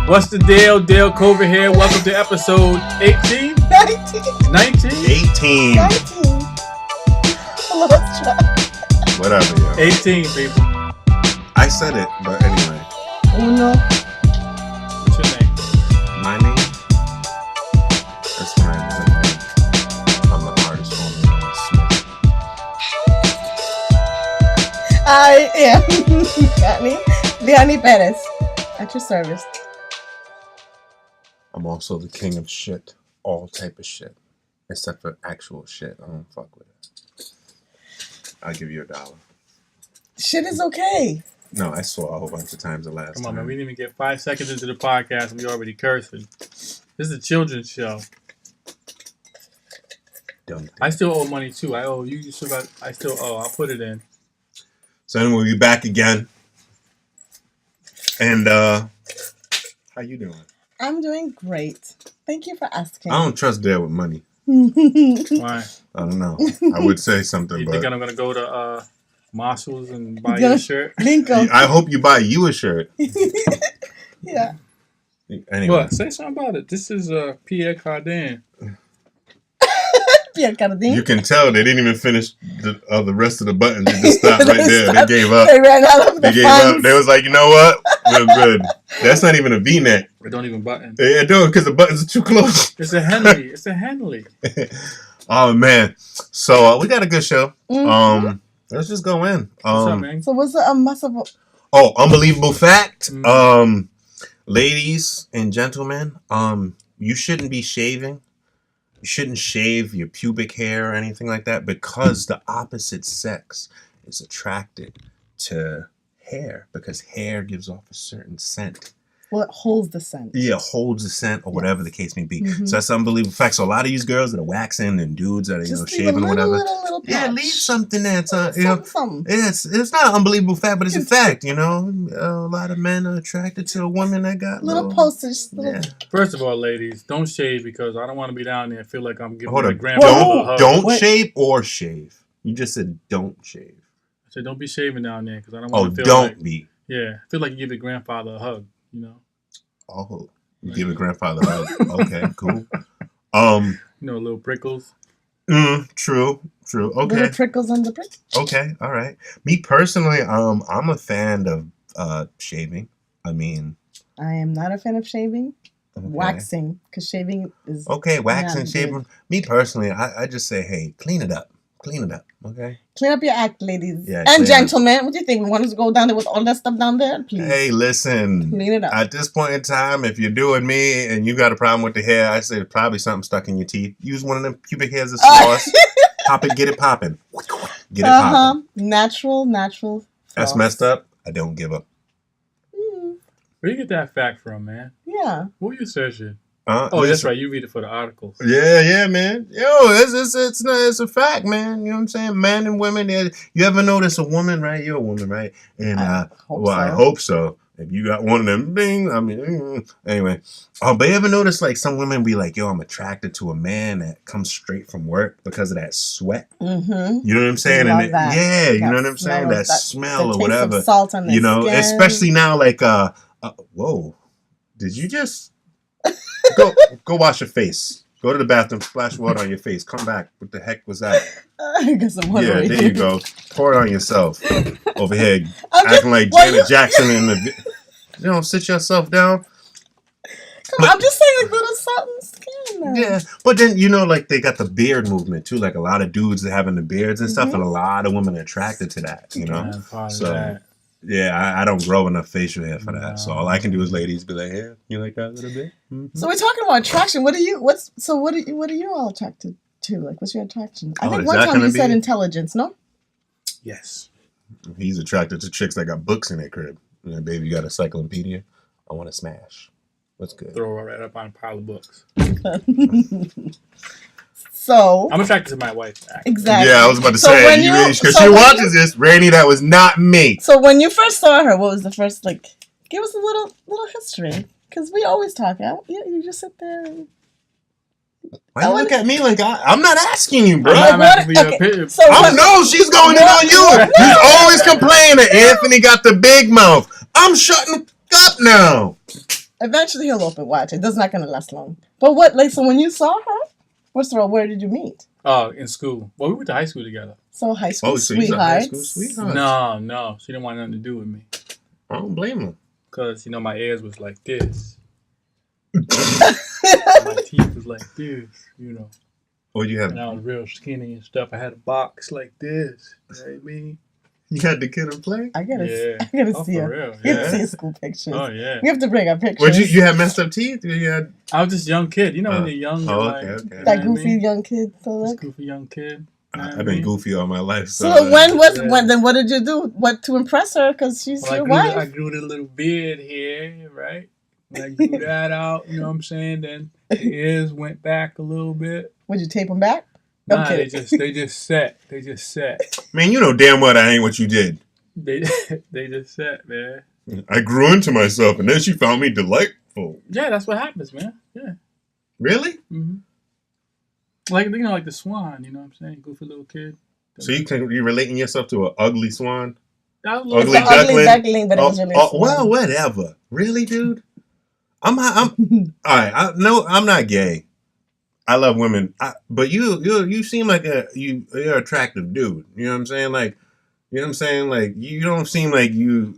What's the deal? Dale Cover here. Welcome to episode 18? 19? 18. 19. Lost track. Whatever, yo. 18, people. I said it, but anyway. Uno. What's your name? My name? That's my name. I'm the artist form. I am Diani Perez. At your service. I'm also the king of shit. All type of shit. Except for actual shit. I don't fuck with it. I'll give you $1. Shit is okay. No, I saw a whole bunch of times the last time. Come on, man. We didn't even get 5 seconds into the podcast and we already cursing. This is a children's show. Dumb thing. I still owe money too. I owe you. You still got. I still owe. I'll put it in. So anyway, we'll be back again. And how you doing? I'm doing great. Thank you for asking. I don't trust Dale with money. Why? I don't know. I would say something, You but think I'm gonna go to Marshalls and buy you a shirt? Linko. I hope you buy you a shirt. Yeah. Anyway. What? Say something about it. This is Pierre Cardin. Pierre Cardin. You can tell they didn't even finish the rest of the buttons. They just stopped right there. They gave up. They ran out of the They gave funds. up. They was like, you know what? We're good. That's not even a V-neck. It don't even button. They do it because the buttons are too close. It's a Henley. It's a Henley. Oh man. So we got a good show. Mhm. Let's just go in. What's up, man? So what's the massive? Oh, unbelievable fact. Ladies and gentlemen, you shouldn't be shaving. You shouldn't shave your pubic hair or anything like that because the opposite sex is attracted to hair because hair gives off a certain scent. Well, it holds the scent. Yeah, holds the scent or whatever the case may be. So that's an unbelievable fact. So a lot of these girls that are waxing and dudes that are Just leave shaving a or whatever. little Yeah, patch. leave something that's Something. it's not an unbelievable fact, but it's a fact. A lot of men are attracted to a woman that got Little postage. Yeah. First of all, ladies, don't shave because I don't want to be down there and feel like I'm giving Hold my on. grandfather a hug. Don't Wait. shave or shave. You just said don't shave. I said, don't be shaving down there because I don't Oh, want to feel don't like... be. Yeah, I feel like you give your grandfather a hug, Oh, you give a grandfather a hug. Okay, cool. Little prickles. True. Okay. Little trickles on the prick. Okay, all right. Me personally, I'm a fan of shaving. I mean, I am not a fan of shaving. okay. Waxing, because shaving is Okay, waxing, not shaving. good. Me personally, I just say, hey, clean it up. Okay? Clean up your act, ladies Yeah, and clean gentlemen. What do you think? We want us to go down there with all that stuff down there? Please Hey, listen. clean it up. At this point in time, if you're doing me and you got a problem with the hair, I say probably something stuck in your teeth. Use one of them pubic hairs as floss. Pop it, get it popping. Get it popping. Natural. That's floss. messed up. I don't give up. Where you get that fact from, man? Yeah. What were you searching? That's Listen. right. You read it for the articles. Yeah, man. Yo, it's a fact, man. You know what I'm saying? Men and women. You ever notice a woman, right? You're a woman, right? And I hope so. If you got one of them things, anyway. But you ever notice like some women be like, yo, I'm attracted to a man that comes straight from work because of that sweat. Mm-hmm. You know what I'm saying? Love And that. yeah, you That know what I'm saying? smell That of that- smell the or taste whatever. of salt on the skin. Especially now, like, whoa, did you just go wash your face? Go to the bathroom, splash water on your face, come back. What the heck was that? I guess I'm Yeah, wondering. there you go. Pour it on yourself. Over here, I'm just- acting like well, Janet Jackson in the. Sit yourself down. I'm just saying, like, little salt and skin. Yeah, but then like they got the beard movement too. Like a lot of dudes that having the beards and stuff, and a lot of women are attracted to that. Yeah, probably So that. yeah, I don't grow enough facial hair for that. No. So all I can do is ladies be like, "Yeah, you like that a little bit?" Mm-hmm. So we're talking about attraction. What are you all attracted to? Like, what's your attraction? I Oh, think is one that time you gonna said be- intelligence, no? Yes. He's attracted to chicks that got books in their crib. Baby, you got a cyclopedia? I want to smash. What's good? Throw her right up on a pile of books. So I'm attracted to my wife. Actually. exactly. Yeah, I was about to So say when because so she when watches this. Rainy, that was not me. So when you first saw her, what was the first Give us a little history, because we always talk. You just sit there. And, Why you look at me like I'm not asking you, bro? I'm what- asking for your okay, opinion. so I what- know she's going in on you. He's always complaining. Anthony got the big mouth. I'm shutting up now. Eventually he'll open. Watch. It. That's not going to last long. But what, like, so when you saw her, first of all, where did you meet? Oh, in school. Well, we went to high school together. So high school so he's a high school sweethearts. sweetheart. No. She didn't want nothing to do with me. I don't blame her. Because, my ears was like this. My teeth was like this, What you have? And I was real skinny and stuff. I had a box like this. You know what I mean? You had the kid to play? I gotta Oh, see for her. real. You gotta Yeah. see school pictures. Oh, yeah. We have to bring our pictures. What, you had messed up teeth? You had... I was just a young kid. You know when you're young. Oh, you're okay. That goofy young kid. This goofy young kid. I've been goofy all my life. So when what did you do? What to impress her? Because she's your wife. I grew the little beard here, right? And I grew that out, you know what I'm saying? Then the ears went back a little bit. Would you tape them back? Nah, Okay. they just set. They just set. Man, you know damn well that ain't what you did. They just set, man. I grew into myself, and then she found me delightful. Yeah, that's what happens, man. Yeah. Really? Mm-hmm. Like the swan, you know what I'm saying? Goofy little kid. So you relating yourself to an ugly swan? Ugly duckling, but it was really a swan. Well, whatever. Really, dude? I'm all right. I'm not gay. I love women, but you seem like you're an attractive dude. You know what I'm saying? Like, you know what I'm saying? Like, you don't seem like you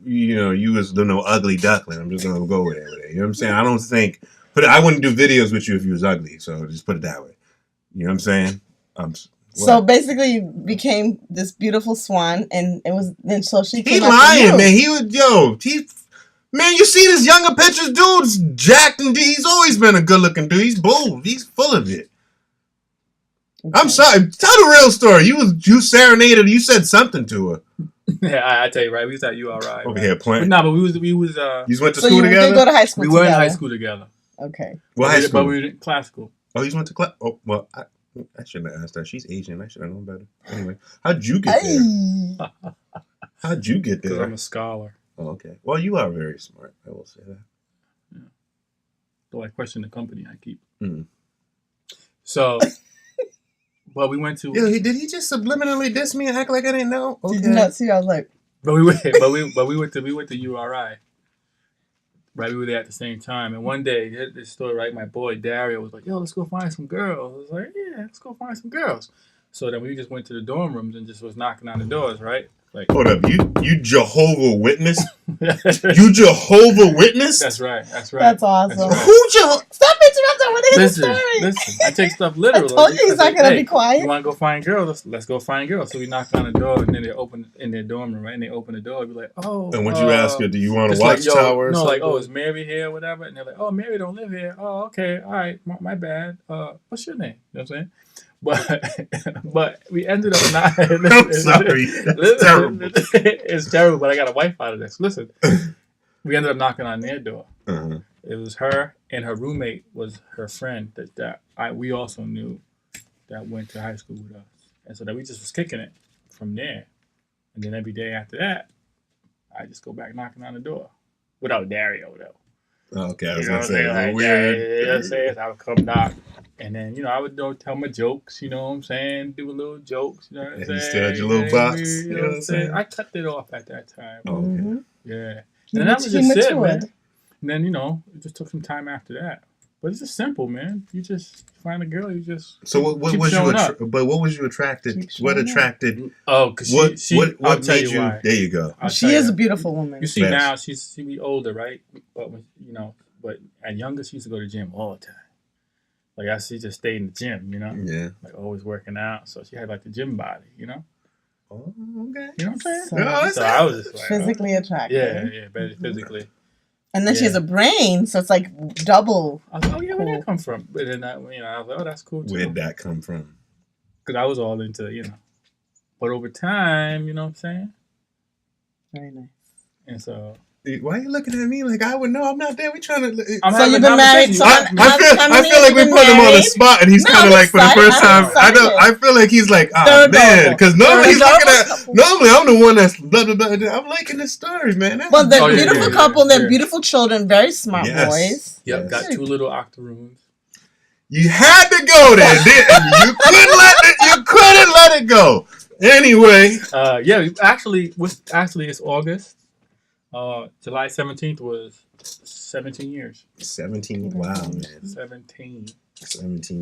was no ugly duckling. I'm just gonna go with it. You know what I'm saying? I don't think. But I wouldn't do videos with you if you was ugly. So just put it that way. You know what I'm saying? So basically, you became this beautiful swan, and it was then so she. He lying, man. Man, you see this younger pictures, dude's jacked and he's always been a good looking dude. He's bold. He's full of it. Okay. I'm sorry. Tell the real story. You serenaded. You said something to her. Yeah, I tell you, right. We was at URI. Over here playing. But we was. You went to school together. Did go to high school. We were in high school together. Okay. What high school? But we were in classical. Oh, you went to class. Oh, well, I shouldn't have asked that. She's Asian. I should have known better. Anyway, how'd you get there? How'd you get there? Because I'm a scholar. Oh, okay. Well, you are very smart. I will say that. Yeah. Though I question the company I keep. Mm. So, well, we went to. Yo, did he just subliminally diss me and act like I didn't know? Okay. Did you not see? I was like. But we went to URI. Right, we were there at the same time, and one day, this story, right? My boy Dario was like, "Yo, let's go find some girls." I was like, "Yeah, let's go find some girls." So then we just went to the dorm rooms and just was knocking on the doors, right? Like, hold up, you Jehovah Witness? You Jehovah Witness? That's right. That's awesome. That's right. Who Stop interrupting with his story. Listen, I take stuff literally. I told you he's not gonna be quiet. You want to go find girls? Let's go find girls. So we knocked on the door, and then they open in their dorm room, right? And they open the door, and be like, "Oh." And when you ask her, "Do you want to watch Tower?" No, like, "Oh, is Mary here, or whatever?" And they're like, "Oh, Mary don't live here." "Oh, okay, all right, my bad. What's your name?" You know what I'm saying? But we ended up not. I'm sorry. It's terrible. It's terrible, but I got a wife out of this. Listen, we ended up knocking on their door. Uh-huh. It was her, and her roommate was her friend that we also knew that went to high school with us, and so that we just was kicking it from there. And then every day after that, I just go back knocking on the door without Dario though. Okay, I was gonna say like, weird. Yeah, you know what I'm saying? I would come knock. And then, I would tell my jokes, you know what I'm saying? Do a little jokes, you know what I'm saying? You still had your little box, you know what I'm saying? I cut it off at that time. Oh, okay. Mm-hmm. Yeah. And that was just it, man. And then, it just took some time after that. But it's just simple, man. You just find a girl, you just So what was you but what was you attracted? What attracted? Oh, because what made you? Why. There you go. She is a beautiful woman. You see now she be older, right? But but at younger she used to go to the gym all the time. Like, she just stayed in the gym, Yeah. Like, always working out. So she had, like, the gym body, Oh, okay. You know what I'm saying? So I was just like... physically attractive. Yeah, very physically. And then she has a brain, so it's, like, double. I was like, where'd that come from? But then, I was like, that's cool, too. Where'd that come from? Because I was all into, But over time, you know what I'm saying? Very nice. And so... Why are you looking at me like I would know? I'm not there. We trying to. So you've been married. So I feel like we put him on the spot, and he's kind of like for the first time. I feel like he's like, oh man, because normally he's looking at. Normally I'm the one that's blah blah blah. I'm liking the stories, man. Well, they're beautiful couple. They're beautiful children. Very smart boys. Yep, got 2 little octoroons. You had to go there, didn't you? You couldn't let it go. Anyway. Actually, it's August. July 17th was 17 years. 17. Wow, man. 17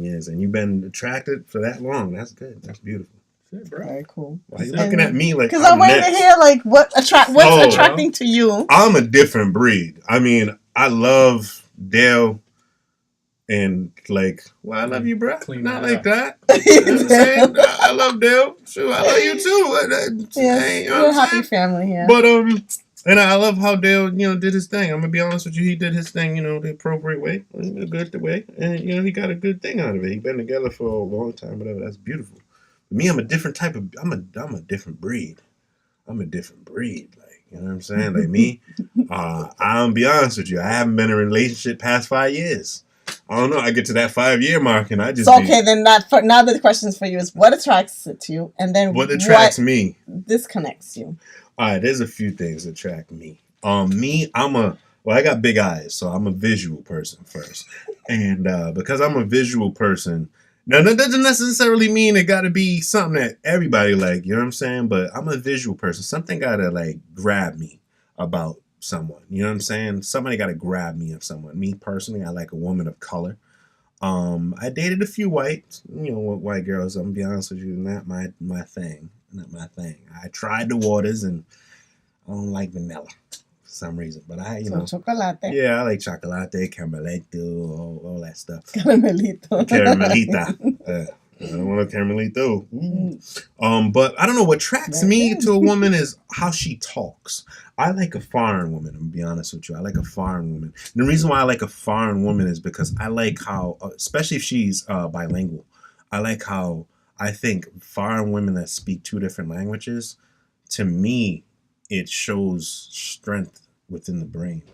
years, and you've been attracted for that long. That's good. That's beautiful. That's it, bro. Very cool. Why are you looking at me like? Because I'm waiting to hear like what's attracting to you. I'm a different breed. I mean, I love Dale. And like, well, I love you, bro. Not like that. You know what I'm saying? I love Dale. Sure, I love you too. Yes, we're a happy family here. But and I love how Dale, did his thing. I'm gonna be honest with you. He did his thing, the appropriate way, the good way, and he got a good thing out of it. He's been together for a long time, whatever. That's beautiful. But me, I'm a different type of. I'm a different breed. I'm a different breed. Like, you know what I'm saying? Like me, I'll be honest with you. I haven't been in a relationship past 5 years. I don't know. I get to that 5-year mark and I just. So okay, then now the questions for you is what attracts it to you, and then what attracts me disconnects you. All right, there's a few things that attract me. Me, I got big eyes, so I'm a visual person first, and because I'm a visual person, now that doesn't necessarily mean it got to be something that everybody like. You know what I'm saying? But I'm a visual person. Something gotta like grab me about someone. You know what I'm saying? Somebody got to grab me of someone. Me personally, I like a woman of color. I dated a few white girls. I'm gonna be honest with you, not my thing. Not my thing. I tried the waters and I don't like vanilla for some reason. But chocolate. Yeah, I like chocolate, caramelito, all that stuff. Caramelita. I don't want a caramelito. But I don't know what attracts me to a woman is how she talks. I like a foreign woman. I'm gonna be honest with you. I like a foreign woman. And the reason why I like a foreign woman is because I like how, especially if she's bilingual, I like how I think foreign women that speak 2 different languages, to me, it shows strength within the brain.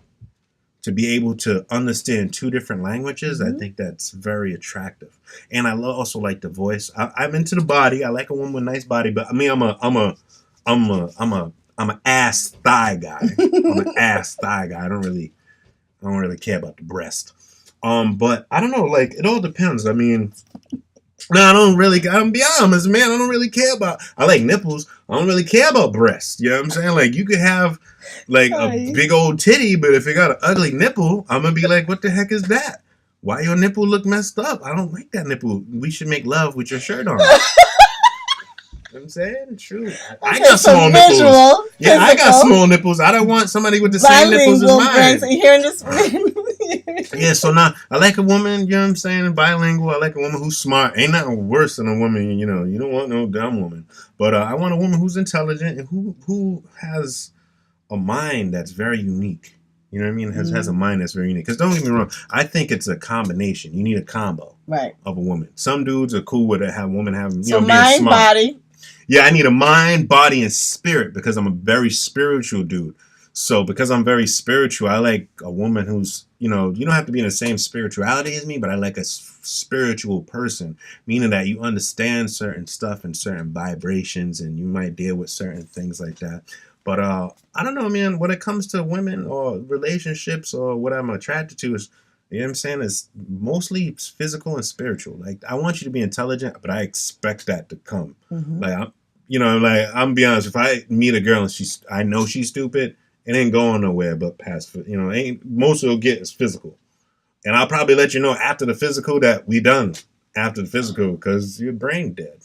To be able to understand 2 different languages, I think that's very attractive. And I also like the voice. I'm into the body. I like a woman with a nice body, but I mean, I'm an ass thigh guy. I'm an ass thigh guy. I don't really care about the breast. But I don't know. Like, it all depends. I mean, no, I'm be honest, man. I don't really care about. I like nipples. I don't really care about breasts. You know what I'm saying? Like, you could have like a big old titty, but if it got an ugly nipple, I'm gonna be like, what the heck is that? Why your nipple look messed up? I don't like that nipple. We should make love with your shirt on. You know what I'm saying? True. I got small nipples. Yeah, I got small nipples. I don't want somebody with the same nipples as mine. You hearing this? Yeah, so now I like a woman, you know what I'm saying, bilingual. I like a woman who's smart. Ain't nothing worse than a woman, you don't want no dumb woman. But I want a woman who's intelligent and who has a mind that's very unique. You know what I mean? Has a mind that's very unique. Because don't get me wrong, I think it's a combination. You need a combo of a woman. Some dudes are cool with a woman having, being mind, smart. body. Yeah, I need a mind, body, and spirit because I'm a very spiritual dude. So because I'm very spiritual, I like a woman who's, you don't have to be in the same spirituality as me, but I like a spiritual person, meaning that you understand certain stuff and certain vibrations and you might deal with certain things like that. But I don't know, man, when it comes to women or relationships or what I'm attracted to is, you know what I'm saying, is mostly physical and spiritual. Like, I want you to be intelligent, but I expect that to come. Like, I'm be honest, if I meet a girl and I know she's stupid, it ain't going nowhere but past, most it'll get is physical. And I'll probably let you know after the physical that we done after the physical because your brain dead.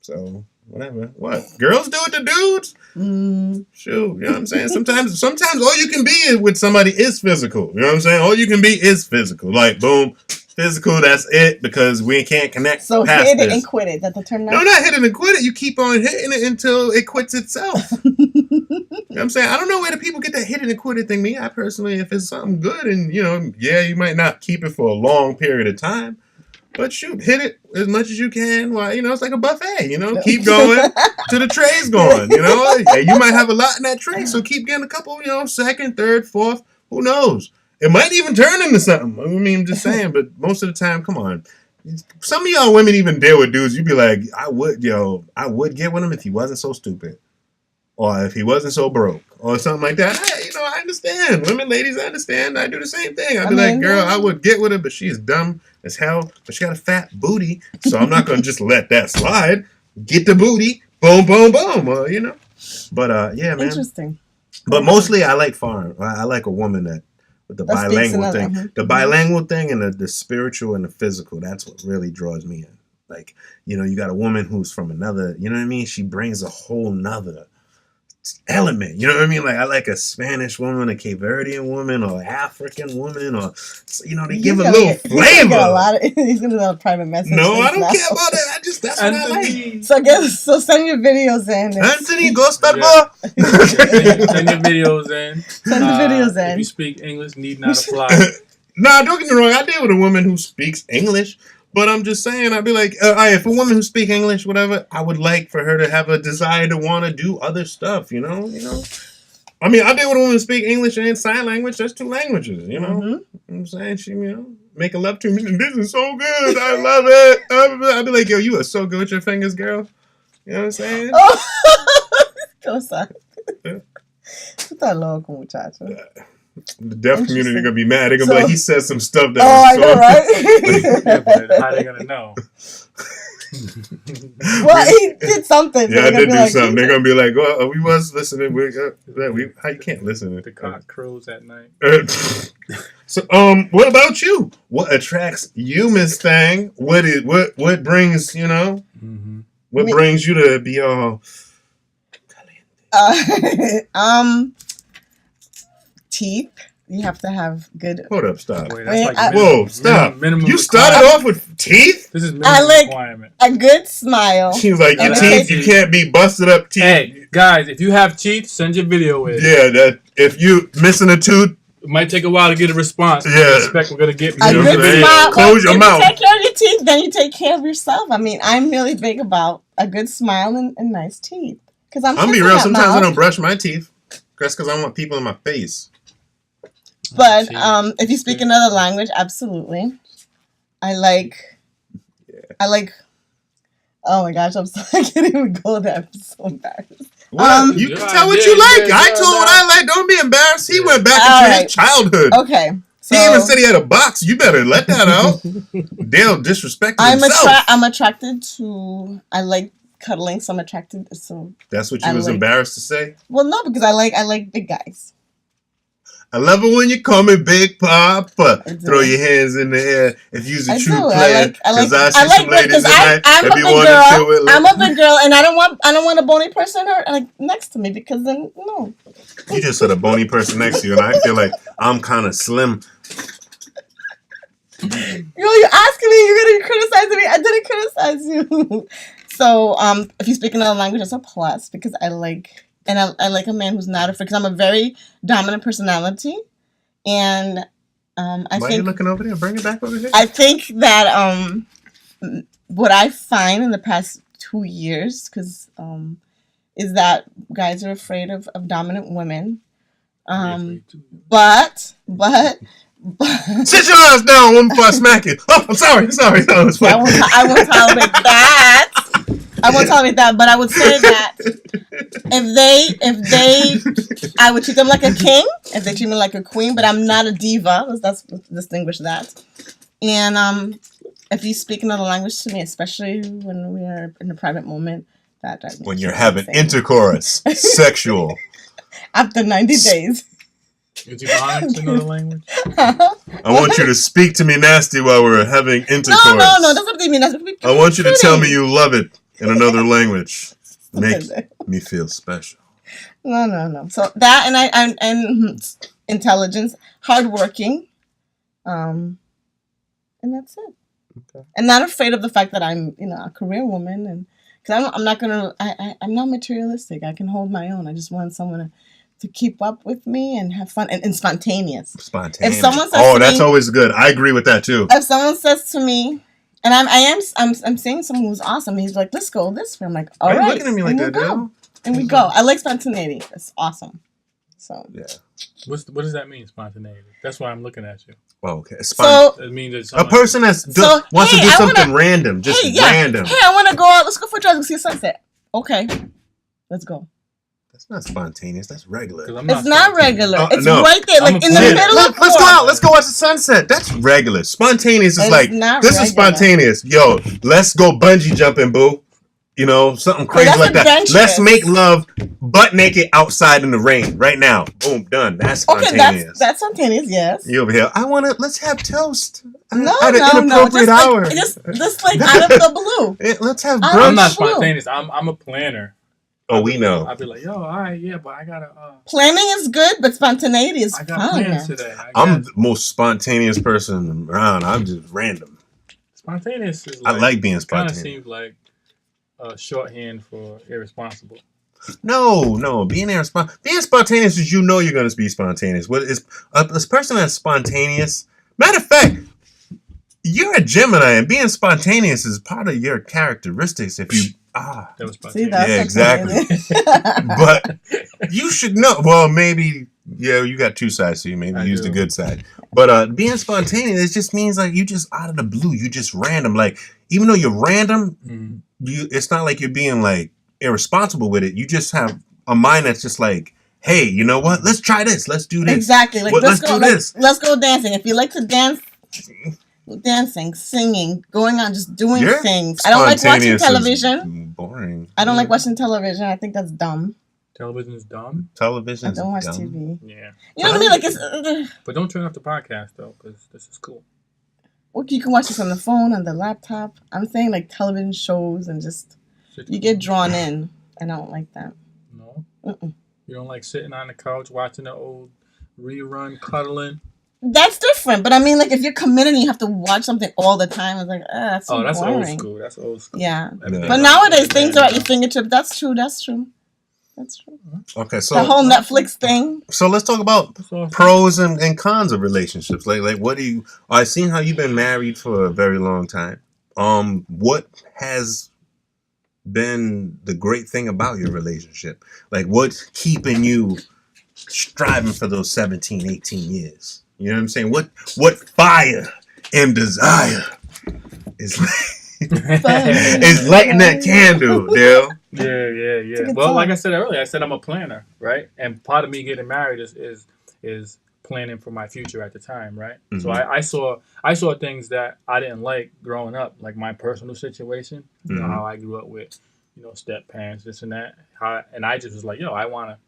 So, whatever. What? Girls do it to dudes? Shoot, you know what I'm saying? Sometimes all you can be with somebody is physical. You know what I'm saying? All you can be is physical. Like, boom, physical, that's it, because we can't connect. So past hit it this. And quit it. That's the term now? No, not hit it and quit it. You keep on hitting it until it quits itself. You know what I'm saying? I don't know where the people get that hit it and quit it thing. Me, I personally, if it's something good and, you might not keep it for a long period of time. But shoot, hit it as much as you can. While it's like a buffet. Keep going till the tray's gone. You might have a lot in that tray, so keep getting a couple. Second, third, fourth. Who knows? It might even turn into something. I mean, I'm just saying. But most of the time, come on. Some of y'all women even deal with dudes. You'd be like, I would get with him if he wasn't so stupid, or if he wasn't so broke, or something like that. I understand. Women, ladies, I understand. I do the same thing. I'd be like, girl, I would get with her, but she's dumb as hell, but she got a fat booty, so I'm not gonna just let that slide. Get the booty, boom, boom, boom. But yeah, man. Interesting. But mostly, I like foreign. I like a woman that But the That speaks bilingual another- thing, the bilingual thing, and the spiritual and the physical, that's what really draws me in. Like, you know, you got a woman who's from another, you know what I mean? She brings a whole nother element, you know what I mean? Like, I like a Spanish woman, a Cape Verdean woman, or African woman, or, you know, they give a little flavor. He's gonna get a private message. No, I don't care about that. That's what I like. So send your videos in. Anthony, go start Send your videos in. Send the videos in. If you speak English, need not apply. Nah, don't get me wrong. I deal with a woman who speaks English, but I'm just saying, I'd be like, if a woman who speaks English, whatever, I would like for her to have a desire to want to do other stuff, you know? I mean, I deal with a woman who speaks English and sign language. That's 2 languages, you know? Mm-hmm. You know what I'm saying? She, you know, making love to me. This is so good. I love it. I'd be like, yo, you are so good with your fingers, girl. You know what I'm saying? Oh, cosa. Yeah. Tú estás loco, muchacho. The deaf community are gonna be mad. They're gonna be like, he said some stuff that. I know, right? Yeah, but how they gonna know? Well, he did something. Yeah, I did do something. They're gonna be like, "Well, we was listening. How you can't listen to the cock crows at night." So, what about you? What attracts you, Miss Thang? What brings what brings you to be all? Teeth. You have to have good. Hold up, stop. Wait, that's like whoa, stop. Minimum you started off with teeth? This is minimum requirement. A good smile. She was like, your teeth, you can't be busted up teeth. Hey, guys, if you have teeth, send your video in. Yeah, that if you missing a tooth, it might take a while to get a response. Yeah. I expect we're gonna get a good smile. Close your mouth. If you take care of your teeth, then you take care of yourself. I mean, I'm really big about a good smile and nice teeth. Because I'm be real. Sometimes I don't brush my teeth. That's because I want people in my face. But if you speak another language, absolutely. I like. Oh my gosh, I'm sorry. I can't even go there. I'm so embarrassed. Well, you can tell what you like. I told what I like. Don't be embarrassed. He went back into his childhood. Okay. So, he even said he had a box. You better let that out. Dale disrespected himself. I'm attracted to. I like cuddling, so I'm attracted. So that's what you was embarrassed to say. Well, no, because I like big guys. I love it when you call me Big Papa. Throw your hands in the air if you're a true player. Because I see some ladies tonight that be wanting to do it. I'm a big girl, and I don't want a bony person next to me because then no. You just said a bony person next to you, and I feel like I'm kind of slim. You're asking me. You're gonna criticize me. I didn't criticize you. So if you speak another language, that's a plus because I like. And I like a man who's not afraid because I'm a very dominant personality, and I think. Why are you looking over there? Bring it back over here. I think that what I find in the past 2 years, because is that guys are afraid of dominant women, but. Sit your ass down, woman, before I smack you. Oh, I'm sorry. No, it's fine. I won't tolerate that. I won't tolerate that, but I would say that if I would treat them like a king, if they treat me like a queen, but I'm not a diva. Let's distinguish that. And if you speak another language to me, especially when we are in a private moment, when you're having intercourse, sexual. After 90 days. Is you honest in another language? I want you to speak to me nasty while we're having intercourse. No, that's not what I mean. I want you to tell me you love it in another language. Make me feel special. No. So that and intelligence, hardworking, and that's it. Okay. And not afraid of the fact that I'm, a career woman, and because I'm not materialistic. I can hold my own. I just want someone to keep up with me and have fun and spontaneous. If someone says that's always good. I agree with that too. If someone says to me, and I'm seeing someone who's awesome, he's like, let's go this way. I'm like, all right. Why are you looking at me like that, Dale? And we go. I like spontaneity. It's awesome. So yeah. What does that mean, spontaneity? That's why I'm looking at you. Oh, okay. It means a person that wants to do something random, just random. Hey, I want to go out. Let's go for a drive and see a sunset. Okay, let's go. That's not spontaneous. That's regular. It's not regular. It's right there, like in the middle of the Let's go out. Let's go watch the sunset. That's regular. Spontaneous is like, this is spontaneous. Yo, let's go bungee jumping, boo. You know, something crazy that's like that. adventurous. Let's make love butt naked outside in the rain right now. Boom, done. That's spontaneous. Okay, that's spontaneous. Yes. You over here? Let's have toast. No, at an inappropriate hour. Just like out of the blue. Let's have Out brunch. I'm not spontaneous. I'm a planner. We know. I'll be like, yo, all right, yeah, but I gotta. Planning is good, but spontaneity is fun. I got plans today. I'm the most spontaneous person around. I'm just random. Spontaneous is. I like being spontaneous. Kind of seems like shorthand for irresponsible. No. Being spontaneous is you're going to be spontaneous. What is a person that's spontaneous? Matter of fact, you're a Gemini, and being spontaneous is part of your characteristics. If you that was spontaneous. See, that's exactly. But you should know. Well, maybe you got two sides, so you maybe use the good side. But being spontaneous, it just means like you just out of the blue, you just random. Like even though you're random, it's not like you're being like irresponsible with it. You just have a mind that's just like, hey, you know what? Let's try this. Let's do this. Exactly. Like let's do this. Let's go dancing. If you like to dance, dancing, singing, going on, just doing things. I don't like watching television. Boring. I don't like watching television. I think that's dumb. Television is dumb. Television. I don't watch TV. Yeah. You know what I mean? Like it's. But don't turn off the podcast though, because this is cool. Well, you can watch this on the phone, on the laptop. I'm saying like television shows and just you get drawn in, and I don't like that. No. Mm-mm. You don't like sitting on the couch watching the old rerun, cuddling. That's different, but I mean, like if you're committed and you have to watch something all the time, it's like, that's so that's boring. old school. That's old school. Yeah, but nowadays things are at your fingertips. That's true. Okay, so the whole Netflix thing. So let's talk about pros and cons of relationships. Like what do you? I've seen how you've been married for a very long time. What has been the great thing about your relationship? Like what's keeping you striving for those 17, 18 years? You know what I'm saying? What fire and desire is lighting that candle, Dale? Yeah. Well, like I said earlier, I said I'm a planner, right? And part of me getting married is planning for my future at the time, right? Mm-hmm. So I saw things that I didn't like growing up, like my personal situation, you know, how I grew up with, step parents, this and that. And I just was like, I want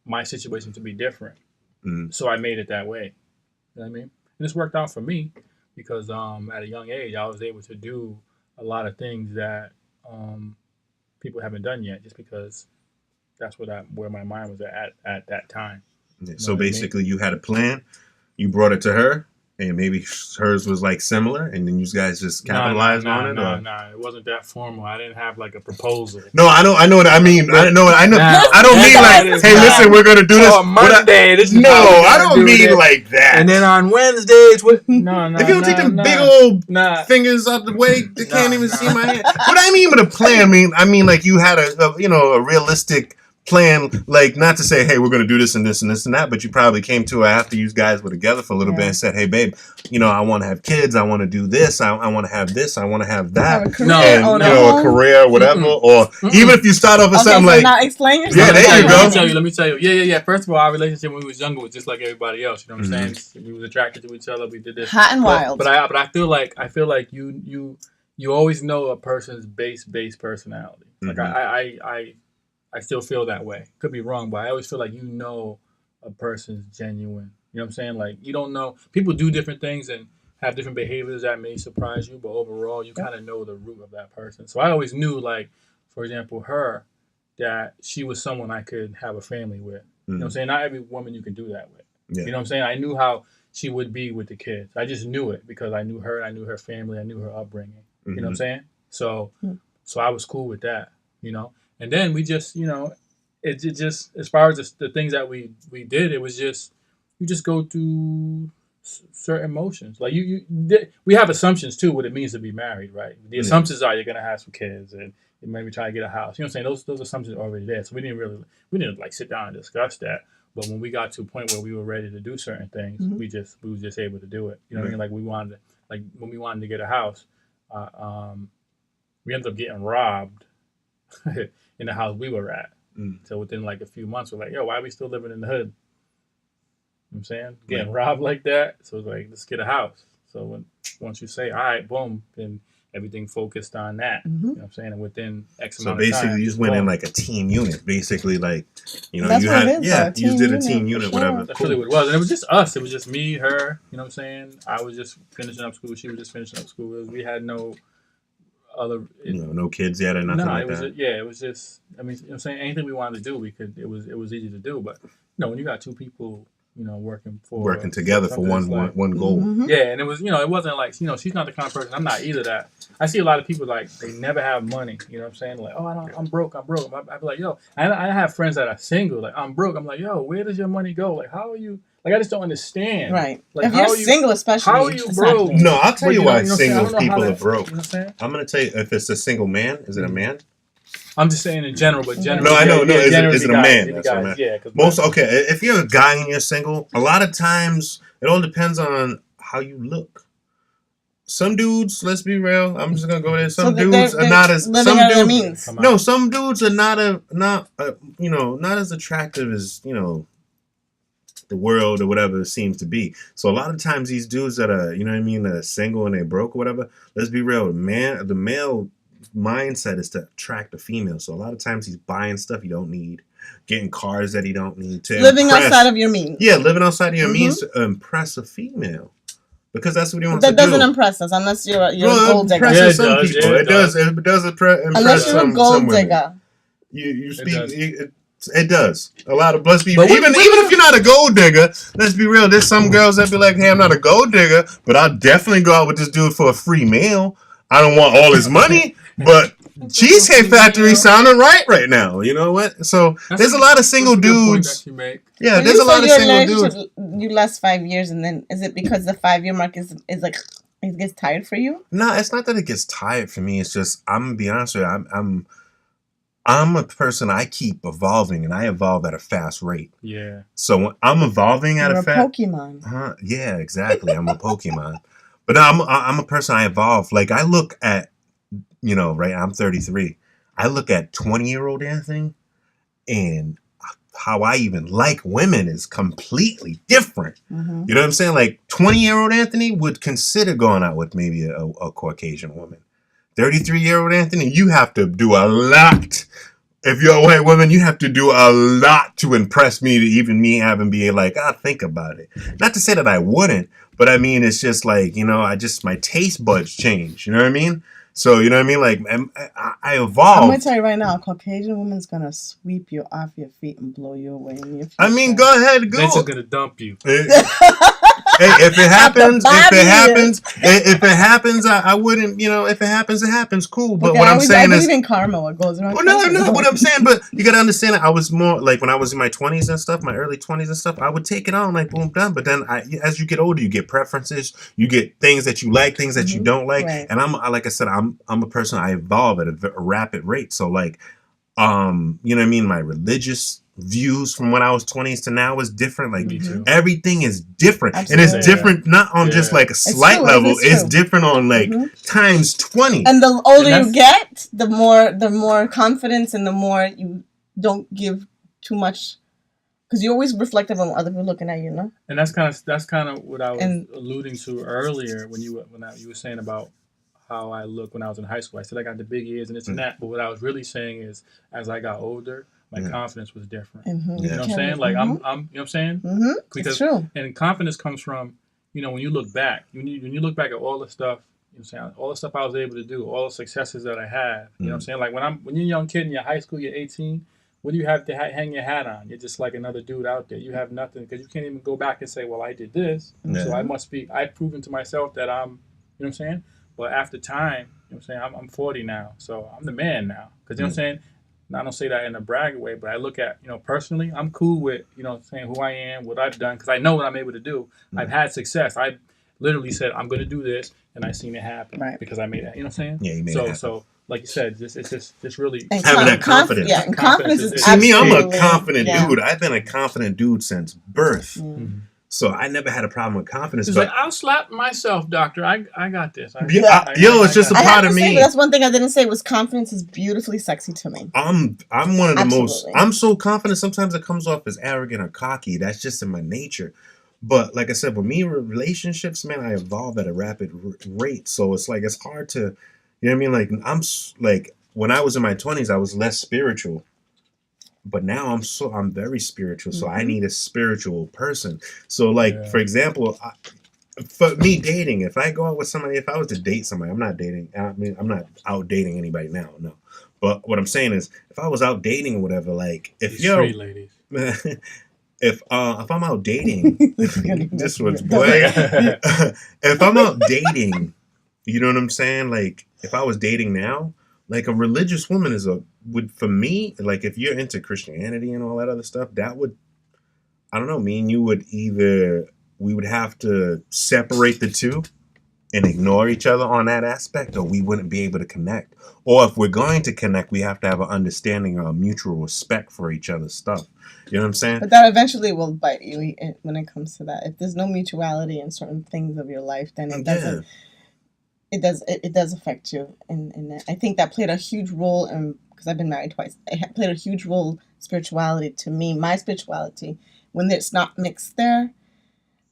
my situation to be different. Mm-hmm. So I made it that way. You know what I mean? And this worked out for me because at a young age, I was able to do a lot of things that people haven't done yet, just because that's where my mind was at that time. Yeah. So basically, you had a plan, you brought it to her, and maybe hers was like similar, and then you guys just capitalized on it. No, it wasn't that formal. I didn't have like a proposal. No, I know what I mean. I don't mean like, hey, listen, we're gonna do this on Monday. I don't mean like that. And then on Wednesdays, no. If you don't take them big old fingers out the way, they can't even see my hand. What I mean with a plan, I mean like you had a realistic plan, like not to say, hey, we're going to do this and this and this and that, but you probably came to her after you guys were together for a little bit and said, hey, babe, I want to have kids, I want to do this, I want to have this, I want to have that, a career, whatever, or even if you start off with something like, now explain yourself. Yeah, there you go. Let me tell you. Yeah. First of all, our relationship when we was younger was just like everybody else. You know what I'm saying? We was attracted to each other. We did this hot and wild. But I feel like you always know a person's base personality. Like I still feel that way. Could be wrong, but I always feel like a person's genuine. You know what I'm saying? Like you don't know. People do different things and have different behaviors that may surprise you, but overall you kind of know the root of that person. So I always knew, like, for example, her, that she was someone I could have a family with. You know what I'm saying? Not every woman you can do that with. Yeah. You know what I'm saying? I knew how she would be with the kids. I just knew it because I knew her, I knew her family, I knew her upbringing. You know what I'm saying? So I was cool with that, And then we just, it just, as far as the things that we did, it was just, you just go through certain motions. Like we have assumptions too, what it means to be married, right? The assumptions are you're going to have some kids and you maybe try to get a house. You know what I'm saying? Those assumptions are already there. So we didn't like sit down and discuss that. But when we got to a point where we were ready to do certain things, we were just able to do it. You know what I mean? Like when we wanted to get a house, we ended up getting robbed in the house we were at. So within like a few months, we're like, yo, why are we still living in the hood? You know what I'm saying? Getting robbed like that. So it's like, let's get a house. So once you say, all right, boom, and everything focused on that. Mhm. You know what I'm saying? And within X So amount of time. basically, you just went in like a team unit. Basically, like, you know, That's you what had, it is, yeah, though, a you team did a unit, team for unit, sure. whatever. That's Cool. really what it was. And it was just us. It was just me, her. You know what I'm saying? I was just finishing up school. She was just finishing up school. We had no other. No kids yet or nothing like it was that. it was just. I mean, you know what I'm saying? Anything we wanted to do, we could. It was easy to do. But when you got two people, working together for something, one goal. Mhm. Yeah, and it was, it wasn't like, she's not the kind of person. I'm not either that. I see a lot of people like they never have money. You know what I'm saying? Like, oh, I'm broke. I'm broke. I'd be like, yo, I have friends that are single. Like, I'm broke. I'm like, yo, where does your money go? Like, how are you? Like, I just don't understand. Right. Like, If you're single, especially, how are you it's broke? happening. No, I'll tell But you you know- why you know what I'm saying? I single don't know how people are that- broke. You know what I'm saying? I'm gonna tell you, if it's a single man, is it a man? I'm just saying in general, but generally. No, I know. No, is generally it a guys, man? the That's what I guys, meant. yeah. 'Cause Most okay. If you're a guy and you're single, a lot of times it all depends on how you look. Some dudes, let's be real. I'm just gonna go there. Some dudes are not as living out of their means. No, some dudes are not as attractive as the world or whatever it seems to be. So a lot of times these dudes that are that are single and they broke or whatever. Let's be real, man. The male mindset is to attract a female. So a lot of times he's buying stuff he don't need, getting cars that he don't need, to living impress. outside of your means. Yeah, living outside of your means to impress a female. Because that's what he wants That to do. doesn't impress us unless you're a gold digger. Impresses some people. It does impress unless you're a gold digger. You speak. It does. A lot of, let's be But even if you're not a gold digger, let's be real. There's some girls that be like, hey, I'm not a gold digger, but I'll definitely go out with this dude for a free meal. I don't want all his money, but Cheesecake Factory sounding right now. You know what? So there's a lot of single dudes. Yeah, there's a lot of single dudes. You last 5 years, and then is it because the 5-year mark is like it gets tired for you? No, it's not that it gets tired for me. It's just I'm gonna be honest with you. I'm a person. I keep evolving, and I evolve at a fast rate. Yeah. So when I'm evolving at You're a fast. Pokemon. Yeah, exactly. I'm a Pokemon. But I'm a person. I evolve. Like I look at, right. I'm 33. I look at 20-year-old Anthony, and how I even like women is completely different. Mm-hmm. You know what I'm saying? Like 20-year-old Anthony would consider going out with maybe a Caucasian woman. 33-year-old Anthony, you have to do a lot. If you're a white woman, you have to do a lot to impress me, to even me having being like, think about it. Not to say that I wouldn't, but I mean, it's just like, my taste buds change. You know what I mean? So, you know what I mean? Like, I evolve. I'm going to tell you right now, a Caucasian woman's going to sweep you off your feet and blow you away in your future. I mean, go ahead, go. Vince is going to dump you. Hey, if it happens, I wouldn't, if it happens, it happens, cool. But what I'm saying is, I believe in karma, what goes around. Well, no, what I'm saying, but you gotta understand that I was more like when I was in my 20s and stuff, my early 20s and stuff, I would take it on like boom, done. But then as you get older, you get preferences, you get things that you like, things that you don't like, right. And like I said, I'm a person, I evolve at a rapid rate. So like, you know what I mean? My religious views from when I was 20s to now is different. Like everything is different. Absolutely. And it's different not on just like a slight level. It's different on like times 20. And the older you get, the more confidence and the more you don't give too much, because you're always reflective on what other people looking at you, no? And that's kind of what I was alluding to earlier when you were saying about how I look when I was in high school. I said I got the big ears and this and that, but what I was really saying is as I got older, my confidence was different. Mm-hmm. You know what I'm saying? Like I'm you know what I'm saying? Mm-hmm. Because, it's true. And confidence comes from, when you look back, when you look back at all the stuff, you know what I'm saying, all the stuff I was able to do, all the successes that I had, you know what I'm saying? Like when you're a young kid in your high school, you're 18, what do you have to hang your hat on? You're just like another dude out there. You have nothing because you can't even go back and say, well, I did this. Yeah. So I've proven to myself that I'm, you know what I'm saying? But after time, you know what I'm saying, I'm 40 now, so I'm the man now. Because, you know what I'm saying? And I don't say that in a brag way, but I look at, personally, I'm cool with, saying who I am, what I've done, because I know what I'm able to do. I've had success. I literally said, I'm going to do this, and I seen it happen because I made that. You know what I'm saying? Yeah, you made it happen. So, like you said, it's just really having that confidence. Yeah, and confidence is see, me, I'm a confident dude. I've been a confident dude since birth. Mm-hmm. So I never had a problem with confidence. It's but like, I'll slap myself, doctor. I got this. It's just a part of me. That's one thing I didn't say was confidence is beautifully sexy to me. I'm one of the most. I'm so confident. Sometimes it comes off as arrogant or cocky. That's just in my nature. But like I said, with me, relationships, man, I evolve at a rapid rate. So it's like it's hard to You know what I mean? Like when I was in my 20s, I was less spiritual. But now I'm very spiritual, so I need a spiritual person. So like, for example, for me dating, if I go out with somebody, if I was to date somebody, I'm not dating. I mean, I'm not out dating anybody now, no. But what I'm saying is, if I was out dating or whatever, like if you're straight ladies, if I'm out dating, this was boy. If I'm out dating, you know what I'm saying? Like if I was dating now, like a religious woman would for me, like if you're into Christianity and all that other stuff, that would, I don't know, me and you would we would have to separate the two and ignore each other on that aspect, or we wouldn't be able to connect. Or if we're going to connect, we have to have an understanding or a mutual respect for each other's stuff. You know what I'm saying? But that eventually will bite you when it comes to that. If there's no mutuality in certain things of your life, then it doesn't. It does affect you, and I think that played a huge role in, because I've been married twice. It played a huge role, spirituality to me, my spirituality, when it's not mixed there.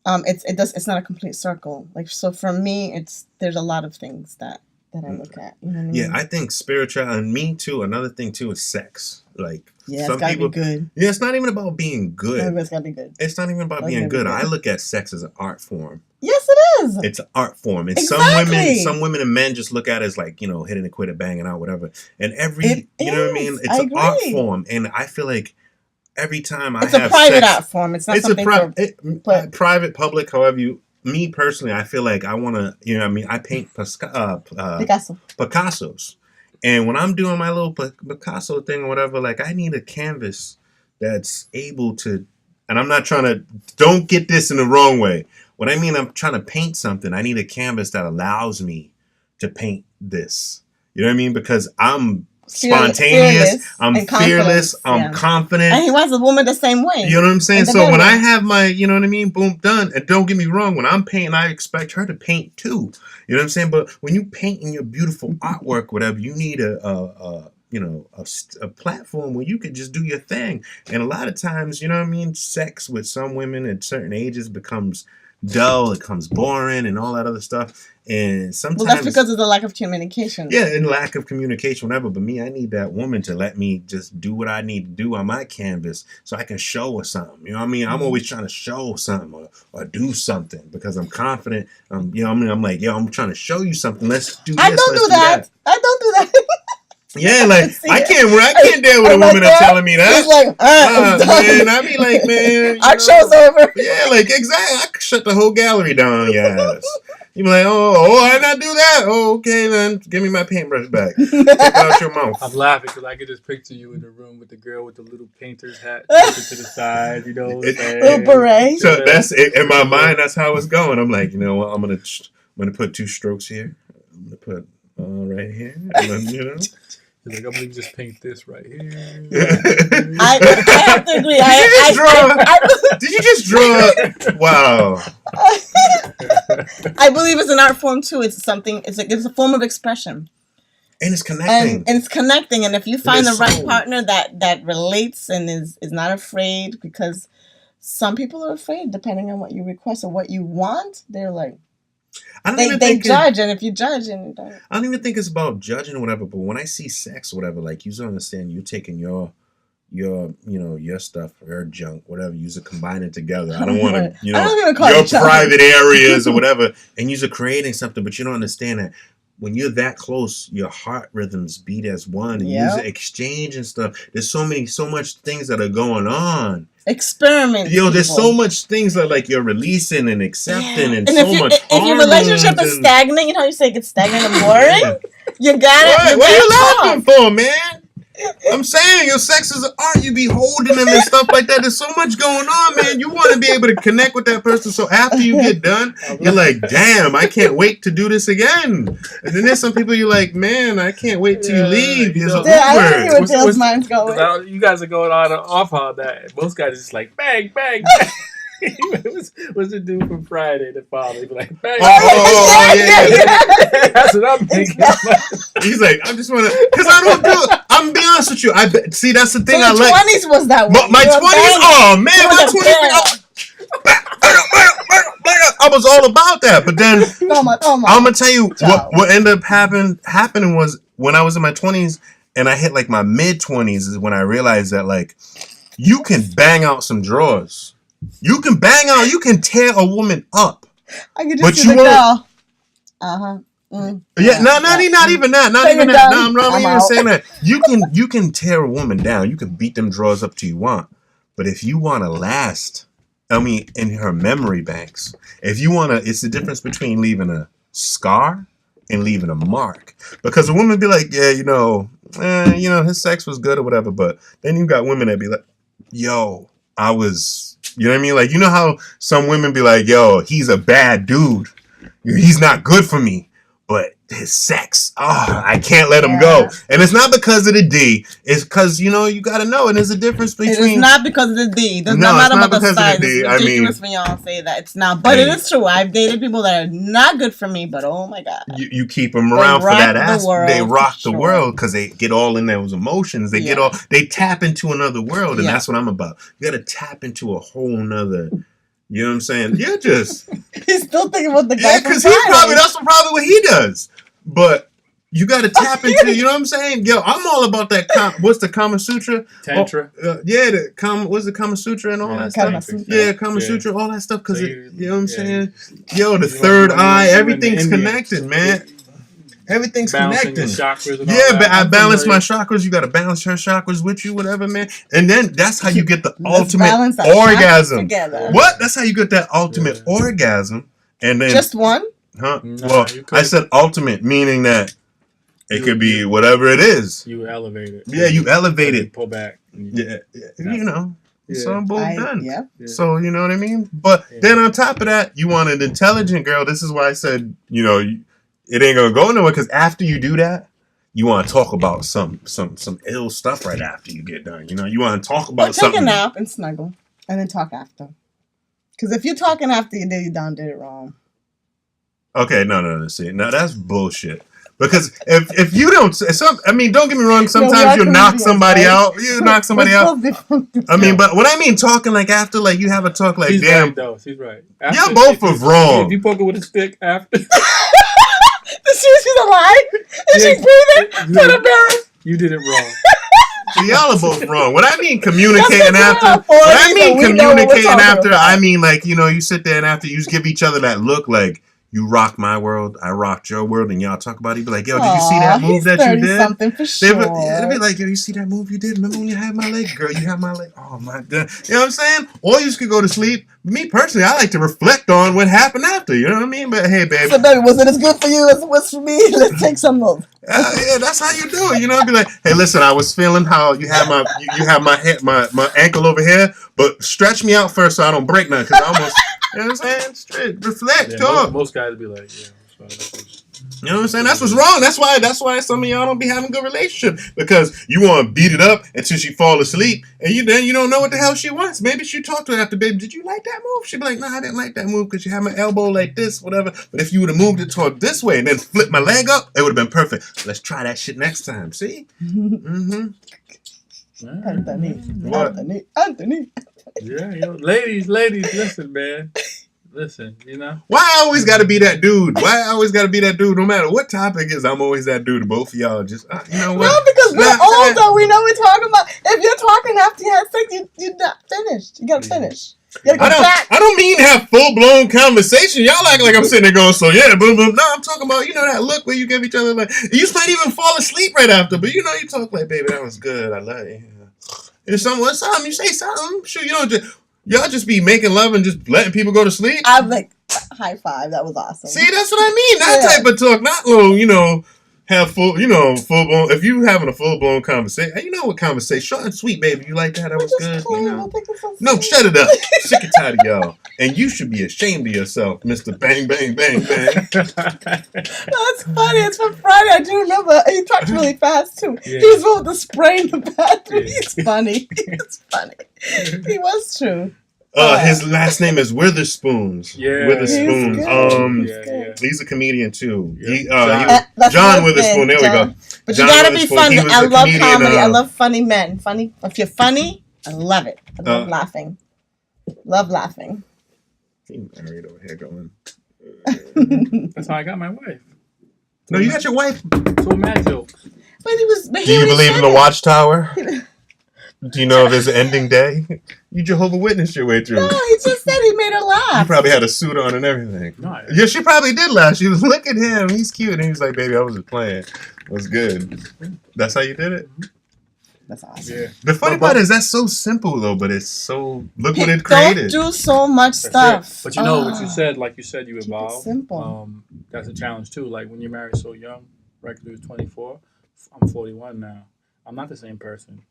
It's not a complete circle. Like, so for me, there's a lot of things that I look at. You know what I mean? Yeah, I think spiritual, and me too. Another thing too is sex. Like some it's gotta be good. Yeah, it's not even about being good. It's gotta be good. It's not even about being good. I look at sex as an art form. Yes, it is. It's an art form, and exactly. some women and men just look at it as like, hitting and quit it, banging out, whatever. And you know what I mean? It's an art form, and I feel like every time it's a private art form. It's not something private, public. However me personally, I feel like I want to, I paint Picassos. And when I'm doing my little Picasso thing or whatever, like I need a canvas that's able to, and I'm not trying to, don't get this in the wrong way. What I mean, I'm trying to paint something. I need a canvas that allows me to paint this. You know what I mean? Because I'm spontaneous, I'm fearless, I'm confident. And he wants a woman the same way. You know what I'm saying? So when I have my, you know what I mean, boom, done. And don't get me wrong, when I'm painting, I expect her to paint too. You know what I'm saying? But when you paint in your beautiful artwork, whatever, you need a platform where you could just do your thing. And a lot of times, you know what I mean, sex with some women at certain ages becomes dull, it becomes boring, and all that other stuff. And sometimes that's because of the lack of communication. Yeah, and lack of communication, whatever. But me, I need that woman to let me just do what I need to do on my canvas so I can show her something. You know what I mean? I'm always trying to show something or do something because I'm confident. You know what I mean? I'm like, I'm trying to show you something. Let's do this. I don't do that. I don't do that. Yeah, like I can't deal with a woman that's telling me that. It's like, man, I be like, man, our show's over. Yeah, like exactly. I could shut the whole gallery down. Yes. You be like, oh, I not do that. Oh, okay, then give me my paintbrush back. Take it out your mouth. I'm laughing because I could just picture you in the room with the girl with the little painter's hat to the side, little beret. So that's it. In my mind, that's how it's going. I'm like, you know what? I'm gonna put 2 strokes here. I'm gonna put right here. And then, Like, I'm gonna just paint this right here. I have to agree. Did you just draw? Wow. I believe it's an art form too. It's something. It's a form of expression. And it's connecting. And it's connecting. And if you find the right partner that relates and is not afraid, because some people are afraid depending on what you request or what you want. They're like. They judge, and if you judge, and I don't even think it's about judging or whatever. But when I see sex or whatever, like you understand, you're taking your stuff, your junk, whatever. You combine it together. I don't want to, your private areas or whatever, and you're creating something. But you don't understand that when you're that close, your heart rhythms beat as one, and you're exchanging stuff. There's so much things that are going on. Experiment. There's so much things that like you're releasing and accepting, and so much. If your relationship is stagnant, you know how you say it gets stagnant and boring. You got it. What are you laughing for, man? I'm saying your sex is an art. You be holding them and stuff like that. There's so much going on, man. You want to be able to connect with that person. So after you get done, you're like, damn, I can't wait to do this again. And then there's some people you're like, man, I can't wait till you leave. Here's an Uber. I don't hear what Dale's mind's going. You guys are going on and off on that. Most guys are just like, bang, bang, bang. What's the dude from Friday that father? He's like, bang. Yeah. That's what I'm thinking. He's like, I just want to, because I don't do it. I'm be honest with you. See, that's the thing I like. My 20s was that way. My 20s, oh man, my 20s. I was all about that. But then I'm gonna tell you what ended up happening was when I was in my 20s and I hit like my mid 20s is when I realized that like you can bang out some drawers. You can tear a woman up. I can just see the girl. Yeah, not even that. Not even that. No, I'm not even saying that. You can tear a woman down. You can beat them drawers up till you want. But if you want to last, I mean, in her memory banks, if you want to, it's the difference between leaving a scar and leaving a mark. Because a woman be like, yeah, his sex was good or whatever. But then you got women that be like, yo, I was, you know what I mean? Like, you know how some women be like, yo, he's a bad dude. He's not good for me. But his sex, I can't let him go. And it's not because of the D. It's because, you got to know. And there's a difference between... It's not because of the D. Does not matter about the size. It's ridiculous when y'all say that. It's not. But it is true. I've dated people that are not good for me, but oh my God. You keep them around for that aspect. They rock the world because they get all in those emotions. They tap into another world. And that's what I'm about. You got to tap into a whole nother... You know what I'm saying? You're just... He's still thinking about the guy. Yeah, because that's probably what he does. But you got to tap into, you know what I'm saying? Yo, I'm all about that. What's the Kama Sutra? Tantra. What's the Kama Sutra and all that stuff? Yeah, Kama Sutra, all that stuff. Because, you know what I'm saying? Yo, the third eye, everything's connected, man. Everything's connected. I balance my chakras. You got to balance her chakras with you, whatever, man. And then that's how you get the ultimate orgasm. What? That's how you get that ultimate orgasm. And then just one? Huh? No, well, I said ultimate, meaning that it could be whatever it is. You elevate it. Yeah, you elevate it. Pull back. So I'm both done. Yeah. So you know what I mean? But then on top of that, you want an intelligent girl. This is why I said, it ain't gonna go nowhere because after you do that, you want to talk about some ill stuff right after you get done. You want to talk about something. Take a nap and snuggle, and then talk after. Because if you're talking after you did it wrong. Okay, no. See, now that's bullshit. Because if you don't, don't get me wrong. Sometimes you'll knock somebody out. You knock somebody out. But when I mean talking like after, like you have a talk like, she's damn. Right, though. She's right. Y'all both are wrong. If you poke her with a stick after. She's alive? Is she breathing? Put her down. You did it wrong. So y'all are both wrong. When I mean communicating after, I mean like, you sit there and after you just give each other that look like, you rock my world, I rocked your world, and y'all talk about it. Be like, yo, did you see that move that you did? Something for sure. They'll be like, yo, you see that move you did? Remember when you had my leg? Girl, you had my leg. Oh, my God. You know what I'm saying? Or you just could go to sleep. Me, personally, I like to reflect on what happened after. You know what I mean? But, hey, baby. So, baby, was it as good for you as it was for me? Let's take some move. Yeah, that's how you do it. Be like, hey, listen, I was feeling how you have my head, my ankle over here, but stretch me out first so I don't break nothing. Because I almost... You know what I'm saying? Straight, reflect, talk. Most guys be like, yeah. You know what I'm saying? That's what's wrong. That's why some of y'all don't be having a good relationship because you want to beat it up until she fall asleep, and you don't know what the hell she wants. Maybe she talked to her after, baby, did you like that move? She'd be like, no, I didn't like that move because you had my elbow like this, whatever. But if you would have moved it toward this way and then flipped my leg up, it would have been perfect. Let's try that shit next time. See? Mm-hmm. Anthony. Yeah, ladies, listen, man. Listen, Why I always got to be that dude? No matter what topic is, I'm always that dude. Both of y'all just, you know what? No, because we're older. We know we're talking about. If you're talking after you had sex, you're not finished. You got to finish. I don't mean to have full blown conversation. Y'all act like I'm sitting there going, so yeah, boom, boom. No, I'm talking about that look where you give each other like you might even fall asleep right after, but you talk like, baby, that was good. I love you. If someone something, you say something. Sure, y'all just be making love and just letting people go to sleep. I'm like, high five. That was awesome. See, that's what I mean. That type of talk, not little, have full blown. If you having a full blown conversation, what conversation? Short and sweet, baby. You like that? That was good. No, shut it up. Sick and tired of y'all. And you should be ashamed of yourself, Mr. Bang, Bang, Bang, Bang. That's funny. It's from Friday. I do remember. He talked really fast, too. Yeah. He was with the spray in the bathroom. He's funny. It's funny. He was true. His last name is Witherspoons. Yeah. Witherspoons. He's a comedian, too. Yeah. John Witherspoon. There we go. But you gotta be funny. I love comedy. I love funny men. Funny. If you're funny, I love it. I love laughing. Love laughing. He married over here going. That's how I got my wife. No, you got your wife. So mad jokes. But he was. But Do you believe in the Watchtower? Do you know of his ending day? You Jehovah Witness your way through. No, he just said he made her laugh. You probably had a suit on and everything. No, Yeah, she probably did laugh. She was, look at him. He's cute. And he was like, baby, I was just playing. It was good. That's how you did it? That's awesome. Yeah. The funny part is that's so simple, though, but it's so... Look what it created. Don't do so much stuff. But you know what you said, like you said, you evolve. Keep it simple. That's a challenge, too. Like, when you're married so young, Rector was 24. I'm 41 now. I'm not the same person.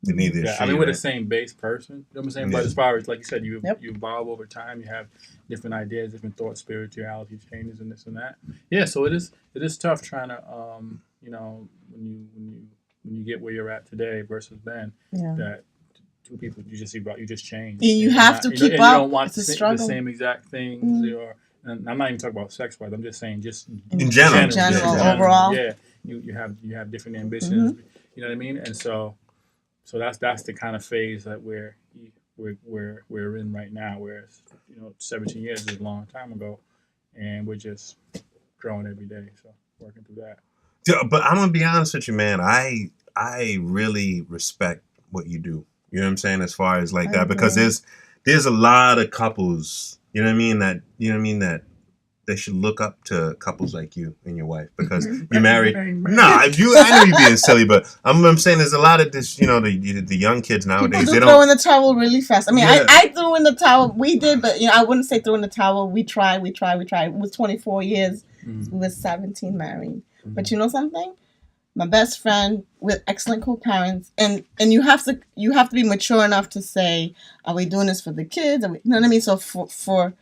Neither is she, I mean, we're right? the same base person. You know what I'm saying? Yeah. But as far as, like you said, you Yep. evolve over time. You have different ideas, different thoughts, spirituality changes, and this and that. Yeah, so it is tough trying to, you know, when you get where you're at today versus then, that two people, you just change. And you have to keep up. You don't want it's a struggle. the same exact things. And I'm not even talking about sex-wise. I'm just saying just in general, overall. Yeah, you have different ambitions. You know what I mean? And so that's the kind of phase that we're in right now. Whereas 17 years is a long time ago, and we're just growing every day. So working through that. Yeah, but I'm gonna be honest with you, man. I really respect what you do. You know what I'm saying? As far as like that, because there's a lot of couples. You know what I mean? That they should look up to couples like you and your wife because you're married. No, I know you're being silly, but I'm saying there's a lot of this. You know, the young kids nowadays. People throw in the towel really fast. I mean, I threw in the towel. We did, but I wouldn't say throw in the towel. We tried. It was 24 years. We were 17 married. But you know something? My best friend with excellent co-parents, and you have to be mature enough to say, are we doing this for the kids? You know what I mean? So for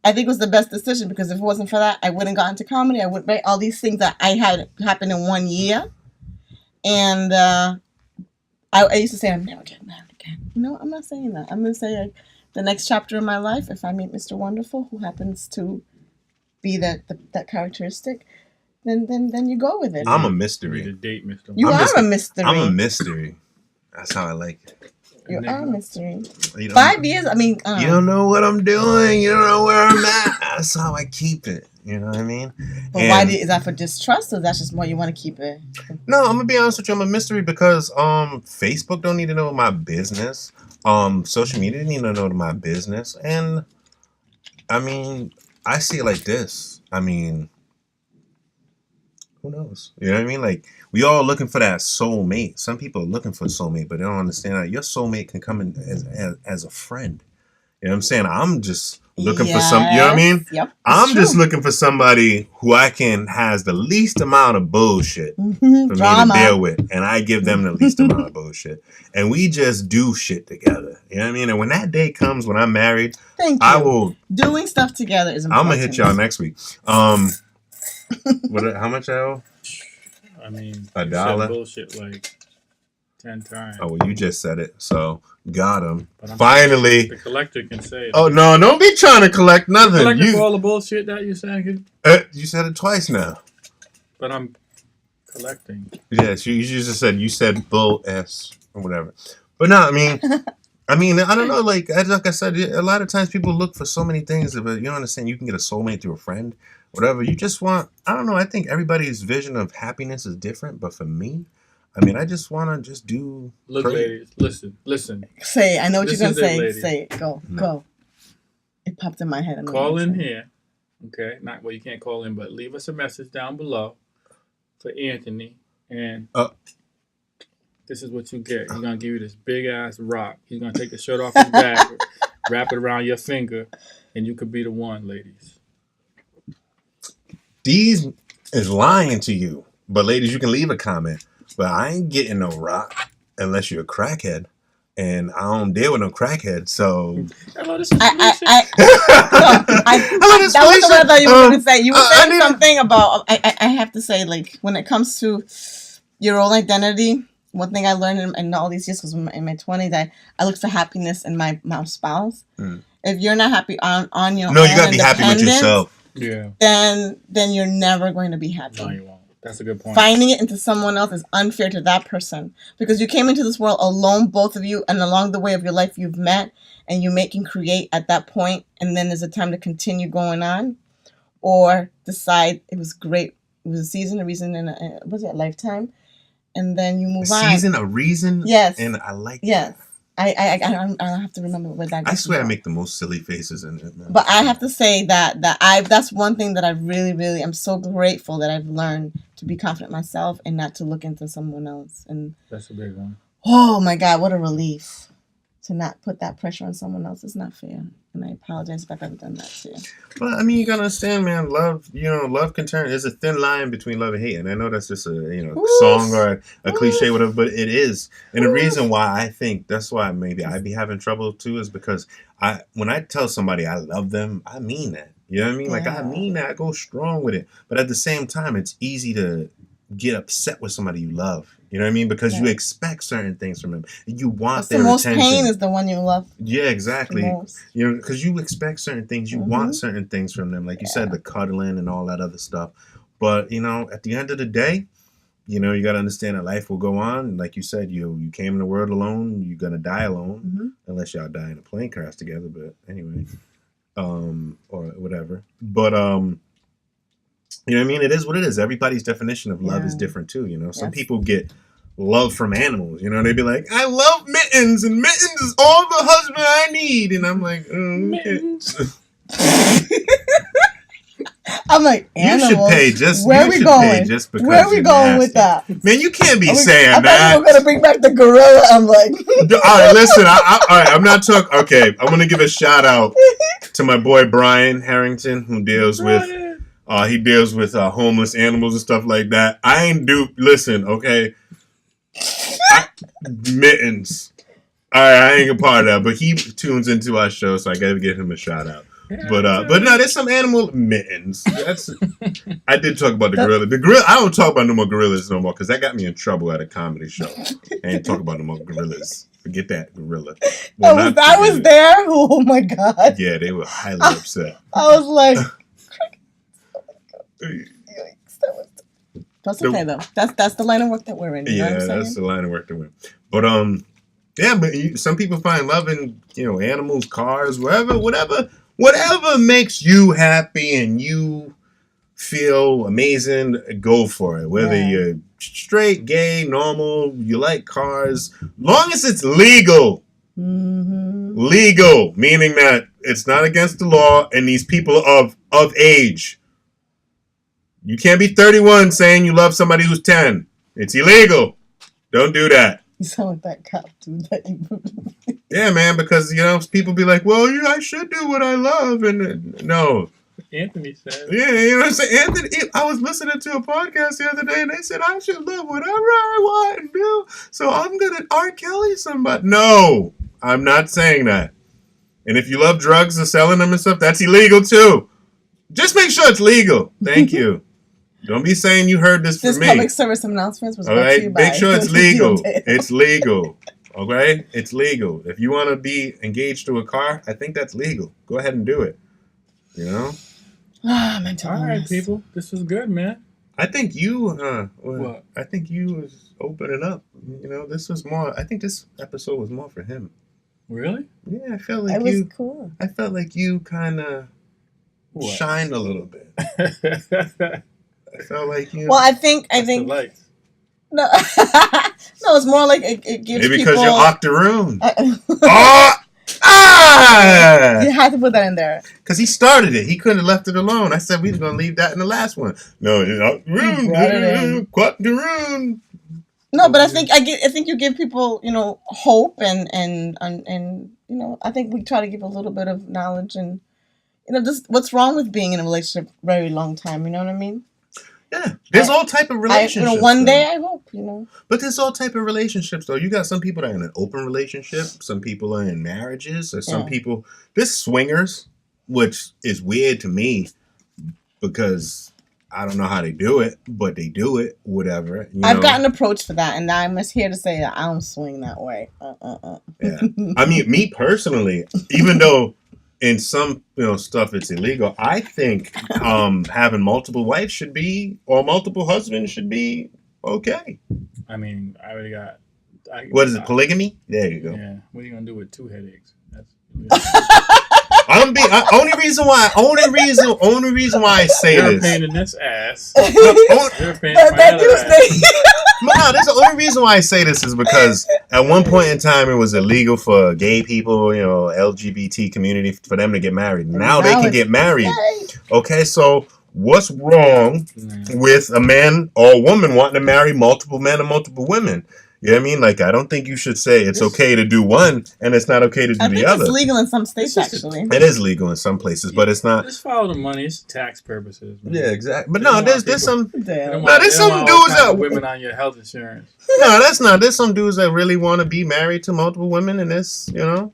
I think it was the best decision because if it wasn't for that, I wouldn't got into comedy. I wouldn't write all these things that I had happen in 1 year. And I used to say, I'm never getting married again. No, I'm not saying that. I'm going to say the next chapter in my life, if I meet Mr. Wonderful, who happens to be that characteristic, then you go with it. I'm a mystery. You need to date Mr. You are a mystery. I'm a mystery. That's how I like it. You are a mystery. 5 years, I mean... you don't know what I'm doing. You don't know where I'm at. That's how I keep it. You know what I mean? But why is that for distrust, or that's just more you want to keep it? No, I'm going to be honest with you. I'm a mystery because Facebook don't need to know my business. Social media need to know my business. And, I mean, I see it like this. I mean... Who knows? You know what I mean? Like, we all looking for that soulmate. Some people are looking for a soulmate, but they don't understand that your soulmate can come in as a friend. You know what I'm saying? I'm just looking for some, you know what I mean? Yep. I'm just looking for somebody who has the least amount of bullshit for me to deal with. And I give them the least amount of bullshit. And we just do shit together. You know what I mean? And when that day comes, when I'm married, I will... Doing stuff together is important. I'm going to hit y'all next week. How much I owe? I mean, $1. Bullshit like 10 times. Oh, well, you just said it, so got him. Finally, the collector can say it. Oh no! Don't be trying to collect nothing. Collector for all the bullshit that you saying. You said it twice now. But I'm collecting. Yes, you just said bull s or whatever. But no, I mean, I don't know. Like I said, a lot of times people look for so many things, but you don't understand. You can get a soulmate through a friend. Whatever you just want. I don't know. I think everybody's vision of happiness is different. But for me, I mean, I just want to just do. Look, ladies, listen. Say, I know what you're going to say. Ladies. Say it. Go. It popped in my head. Call in here. Okay. You can't call in, but leave us a message down below for Anthony. And this is what you get. He's going to give you this big ass rock. He's going to take the shirt off his back, wrap it around your finger, and you could be the one, ladies. These is lying to you. But ladies, you can leave a comment. But I ain't getting no rock unless you're a crackhead. And I don't deal with no crackhead, so... Hello, this is that was what I thought you were going to say. You were saying something about... I have to say, like, when it comes to your own identity, one thing I learned in all these years, because in my 20s, I look for happiness in my spouse. If you're not happy on your own... No, you got to be happy with yourself. Yeah. Then you're never going to be happy. No, you won't. That's a good point. Finding it into someone else is unfair to that person because you came into this world alone, both of you, and along the way of your life you've met and you make and create at that point, and then there's a time to continue going on, or decide it was great, it was a season, a reason, and was it a lifetime, and then you move on. A season, a reason. Yes, and I like. Yes. That. I have to remember what that. I swear I make the most silly faces in it. But I have to say that's one thing that I really am so grateful that I've learned to be confident myself and not to look into someone else. And that's a big one. Oh my God, what a relief to not put that pressure on someone else. It's not fair. And I apologize if I've ever done that too. Well, I mean, you gotta understand, man. Love, love can turn. There's a thin line between love and hate, and I know that's just a song or a cliche, whatever, but it is. And the reason why I think that's why maybe I'd be having trouble too is because when I tell somebody I love them, I mean that. You know what I mean? Yeah. Like I mean that. I go strong with it. But at the same time, it's easy to get upset with somebody you love. You know what I mean? Because you expect certain things from them. You want their attention. The most pain is the one you love. Yeah, exactly. Because you expect certain things. You want certain things from them. Like you said, the cuddling and all that other stuff. But, at the end of the day, you got to understand that life will go on. Like you said, you came in the world alone. You're going to die alone. Unless y'all die in a plane crash together. But anyway, or whatever. But, you know what I mean? It is what it is. Everybody's definition of love is different too. Some people get love from animals. They'd be like, I love Mittens, and Mittens is all the husband I need. And I'm like, Mittens. I'm like, animals. You should pay just. Where are we going? Just because where are we going with that? Man, you can't be saying that. I thought you were gonna bring back the gorilla. I'm like, all right, listen. All right, I'm not talking. Okay, I'm gonna give a shout out to my boy Brian Harrington, who deals with. He deals with homeless animals and stuff like that. I ain't listen, okay? Mittens. All right, I ain't a part of that, but he tunes into our show, so I got to give him a shout out. But no, there's some animal Mittens. I did talk about the gorilla. The gorilla. I don't talk about no more gorillas no more because that got me in trouble at a comedy show. I ain't talk about no more gorillas. Forget that gorilla. Well, I was there. Oh my God. Yeah, they were highly upset. I was like. That's okay though. That's the line of work that we're in. You know what I'm that's the line of work that we're in. But but some people find love in animals, cars, whatever makes you happy and you feel amazing. Go for it. Whether you're straight, gay, normal, you like cars, long as it's legal. Legal, meaning that it's not against the law, and these people of age. You can't be 31 saying you love somebody who's 10. It's illegal. Don't do that. You sound like that cop, dude. Yeah, man, because, people be like, well, I should do what I love. And no. Anthony said. Yeah, you know what I'm saying? Anthony, I was listening to a podcast the other day, and they said I should love whatever I want and do. So I'm going to R. Kelly somebody. No, I'm not saying that. And if you love drugs or selling them and stuff, that's illegal too. Just make sure it's legal. Thank you. Don't be saying you heard this from me. This public service announcement was brought to you by Make sure it's legal. It's legal. Okay? It's legal. If you want to be engaged to a car, I think that's legal. Go ahead and do it. Mental All right, people. This was good, man. I think you, what? I think you was opening up. This was more, I think this episode was more for him. Really? Yeah, I felt like it was cool. I felt like you kind of shined a little bit. I felt like you. Well, I think. The lights. No, no, it's more like it gives maybe people. Because you're octoroon. You had to put that in there. Because he started it. He couldn't have left it alone. I said we was gonna leave that in the last one. No, octoroon. No, but I think you give people, hope and I think we try to give a little bit of knowledge and just what's wrong with being in a relationship for a very long time. You know what I mean? Yeah, there's all type of relationships. One day I hope, But there's all type of relationships, though. You got some people that are in an open relationship. Some people are in marriages. Or some people... There's swingers, which is weird to me because I don't know how they do it, but they do it, whatever. I've gotten approached for that, and I'm just here to say that I don't swing that way. Yeah. I mean, me personally, even though in some stuff it's illegal. I think having multiple wives should be, or multiple husbands should be okay. I mean, I already got. What is it? Polygamy? There you go. Yeah. What are you gonna do with 2 headaches? Only reason why I say You're this. a pain in this ass. No, You're a pain in my other ass. that's the only reason why I say this is because at one point in time it was illegal for gay people, LGBT community, for them to get married. Now they can get married. Okay, so what's wrong with a man or a woman wanting to marry multiple men or multiple women? You know what I mean? Like, I don't think you should say it's okay to do one and it's not okay to do the other. It's legal in some states, actually. It is legal in some places, but it's not. Just follow the money. It's tax purposes. Man. Yeah, exactly. But no, there's some dudes that women on your health insurance. No, that's not. There's some dudes that really want to be married to multiple women, and there's some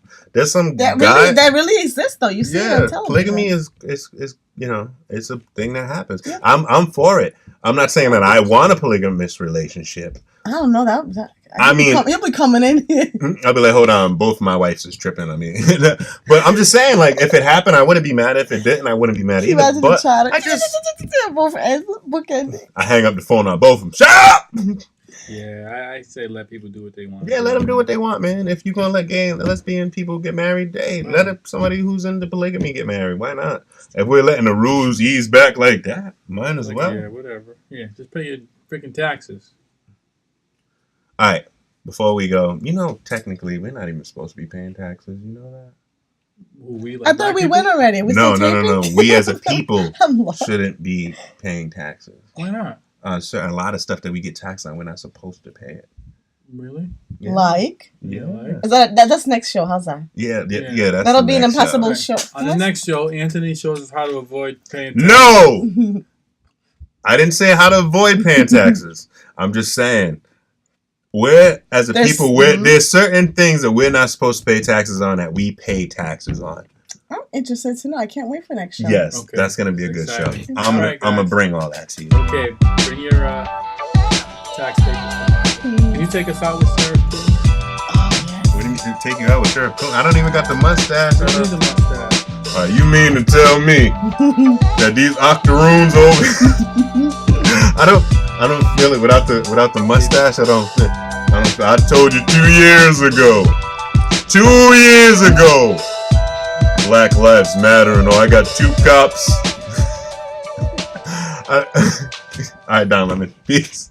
that really exists though. You see it on television. Polygamy is it's a thing that happens. Yeah. I'm for it. I'm not saying that I want a polygamous relationship. I don't know that. He'll be coming in here. I'll be like, hold on, both my wives is tripping on me. But I'm just saying, like, if it happened, I wouldn't be mad. If it didn't, I wouldn't be mad either. But I hang up the phone on both of them. Shut up! Yeah, I say let people do what they want. Yeah, let them do what they want, man. If you're gonna let gay and lesbian people get married, hey, let somebody who's into polygamy get married. Why not? If we're letting the rules ease back like that, mine as well. Yeah, whatever. Yeah, just pay your freaking taxes. All right, before we go, technically we're not even supposed to be paying taxes. You know that? I thought we went already. No. We as a people shouldn't be paying taxes. Why not? A lot of stuff that we get taxed on, we're not supposed to pay it. Really? Yeah. Like? Yeah. Is that's next show? How's that? Yeah. That'll be an impossible show. On the next show, Anthony shows us how to avoid paying taxes. No! I didn't say how to avoid paying taxes. I'm just saying, there's certain things that we're not supposed to pay taxes on that we pay taxes on. I'm interested to know. I can't wait for next show. Yes, okay. That's going to be a good show. I'm going to bring all that to you. Okay, bring your tax papers. Can you take us out with syrup, please? Oh, yes. What do you mean take you out with syrup? I don't even got the mustache. I don't need the mustache. You mean to tell me that these octoroons over I don't feel it without the mustache. I told you 2 years ago. 2 years ago. Black Lives Matter and all. I got 2 cops. All right, Don Lemon. Peace.